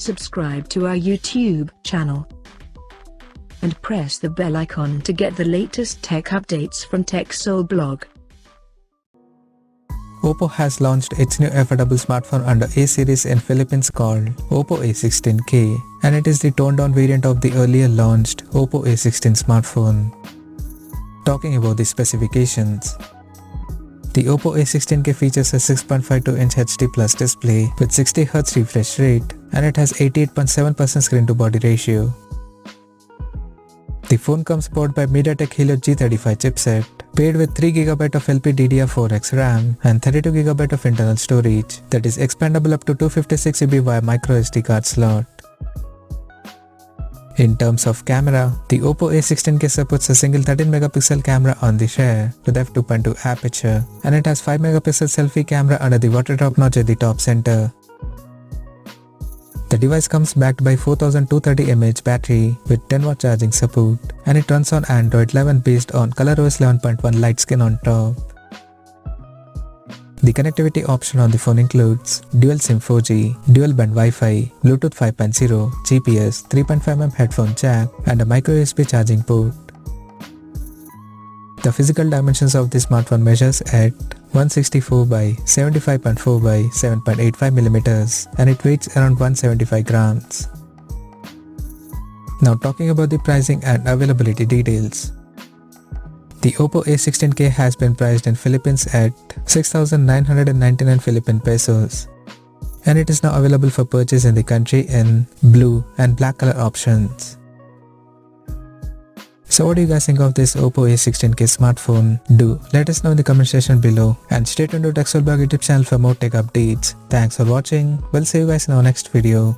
subscribe to our YouTube channel and press the bell icon to get the latest tech updates from TechSole Blog. Oppo has launched its new affordable smartphone under A series in Philippines called Oppo A16K, and it is the toned-down variant of the earlier launched Oppo A16 smartphone. Talking about the specifications, the Oppo A16K features a 6.52-inch HD Plus display with 60Hz refresh rate, and it has 88.7% screen-to-body ratio. The phone comes powered by MediaTek Helio G35 chipset, paired with 3GB of LPDDR4X RAM and 32GB of internal storage that is expandable up to 256GB via microSD card slot. In terms of camera, the Oppo A16K supports a single 13MP camera on the rear with f2.2 aperture, and it has 5MP selfie camera under the water drop notch at the top center. The device comes backed by 4230 mAh battery with 10W charging support, and it runs on Android 11 based on ColorOS 11.1 Light Skin on top. The connectivity option on the phone includes dual SIM 4G, dual band Wi-Fi, Bluetooth 5.0, GPS, 3.5mm headphone jack, and a microUSB charging port. The physical dimensions of the smartphone measures at 164 by 75.4 by 7.85mm, and it weighs around 175 grams. Now talking about the pricing and availability details. The Oppo A16K has been priced in Philippines at 6,999 Philippine pesos, and it is now available for purchase in the country in blue and black color options. So what do you guys think of this Oppo A16K smartphone? Do let us know in the comment section below, and stay tuned to TechSole Blog YouTube channel for more tech updates. Thanks for watching. We'll see you guys in our next video.